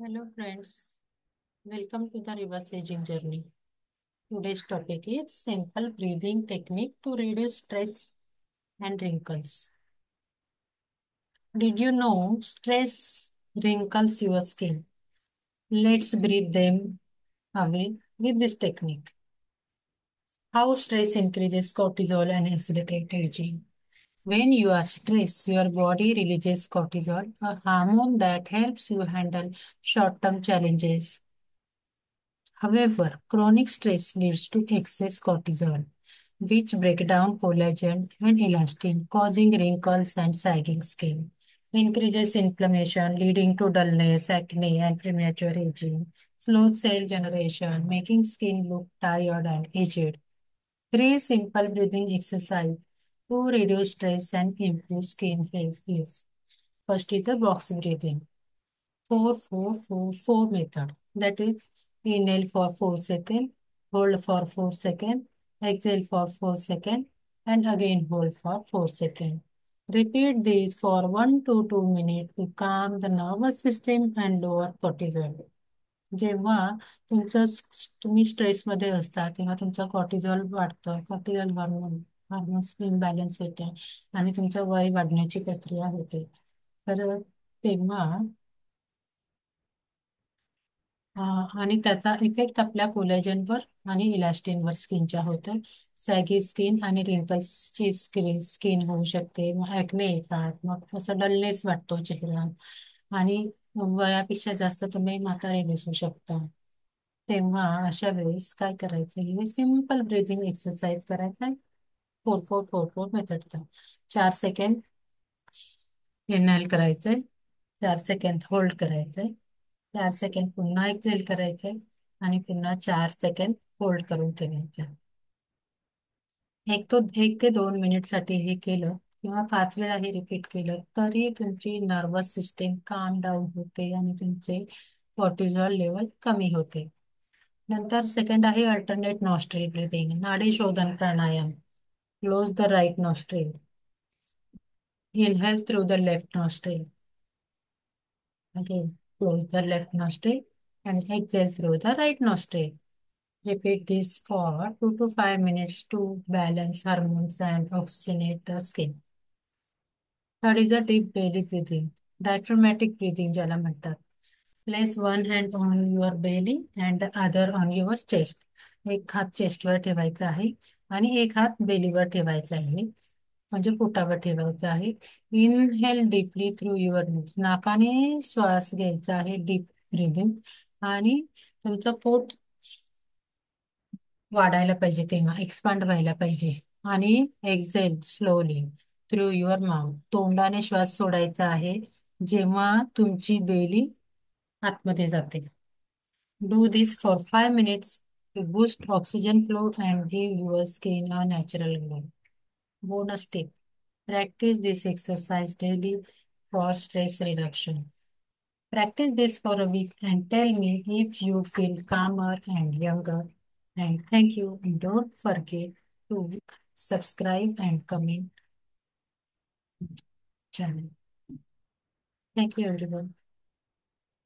Hello friends, welcome to the reverse aging journey. Today's topic is simple breathing technique to reduce stress and wrinkles. Did you know stress wrinkles your skin? Let's breathe them away with this technique. How stress increases cortisol and accelerates aging. When you are stressed, your body releases cortisol, a hormone that helps you handle short-term challenges. However, chronic stress leads to excess cortisol, which break down collagen and elastin, causing wrinkles and sagging skin. Increases inflammation, leading to dullness, acne, and premature aging. Slows cell generation, making skin look tired and aged. Three simple breathing exercise to reduce stress and improve skin health is. First is the box breathing. 4-4-4-4 method. That is, inhale for 4 seconds, hold for 4 seconds, exhale for 4 seconds, and again hold for 4 seconds. Repeat this for 1 to 2 minutes to calm the nervous system and lower cortisol. जेव्हा तुम्ही स्ट्रेसमध्ये असता तेव्हा तुमचा कॉर्टिझॉल वाढतं. कॉर्टिझॉल hormones imbalance होते आणि तुमचं वय वाढण्याची प्रक्रिया होते. तर तेव्हा आणि त्याचा इफेक्ट आपल्या कोलेजनवर आणि इलास्टिनवर स्किनच्या होतं. सॅगी स्किन आणि रिंकल्सची स्किन होऊ शकते. मग ॲक्ने येतात. मग असं डलनेस वाटतो चेहरा आणि वयापेक्षा जास्त तुम्ही म्हातारे दिसू शकता. तेव्हा अशा वेळेस काय करायचं हे सिम्पल ब्रीथिंग एक्सरसाइज करायचा आहे. 4-4-4-4 मेथडचा 4 सेकंड इनहेल करायचंय, 4 सेकंड होल्ड करायचंय, 4 सेकंड पुन्हा एक्झेल करायचंय आणि पुन्हा 4 सेकंड होल्ड करून ठेवायचं. 1 ते 2 मिनिटसाठी हे केलं किंवा 5 वेळा हे रिपीट केलं तरी तुमची नर्वस सिस्टीम काम डाऊन होते आणि तुमचे कॉर्टिझॉल लेवल कमी होते. नंतर सेकंड आहे alternate nostril breathing, Nadi Shodhan pranayama. Close the right nostril, inhale through the left nostril. Again, close the left nostril and exhale through the right nostril. Repeat this for 2 to 5 minutes to balance hormones and oxygenate the skin. Third is a deep belly breathing, diaphragmatic breathing ज्याला म्हणतात. Place one hand on your belly and the other on your chest. एक हात चेस्टवर ठेवायचा आहे आणि एक हात बेलीवर ठेवायचा आहे. म्हणजे पोटावर ठेवायचं आहे. Inhale deeply through your nose, नाकाने श्वास घ्यायचा आहे, डीप ब्रिदिंग. आणि तुमचं पोट वाढायला पाहिजे, तेव्हा एक्सपांड व्हायला पाहिजे. आणि exhale slowly through your mouth, तोंडाने श्वास सोडायचा आहे जेव्हा तुमची बेली आतमध्ये जाते. Do this for 5 minutes to boost oxygen flow and give your skin a natural glow. Bonus tip: practice this exercise daily for stress reduction. Practice this for a week and tell me if you feel calmer and younger. And thank you. And don't forget to subscribe and comment channel. Thank you everyone.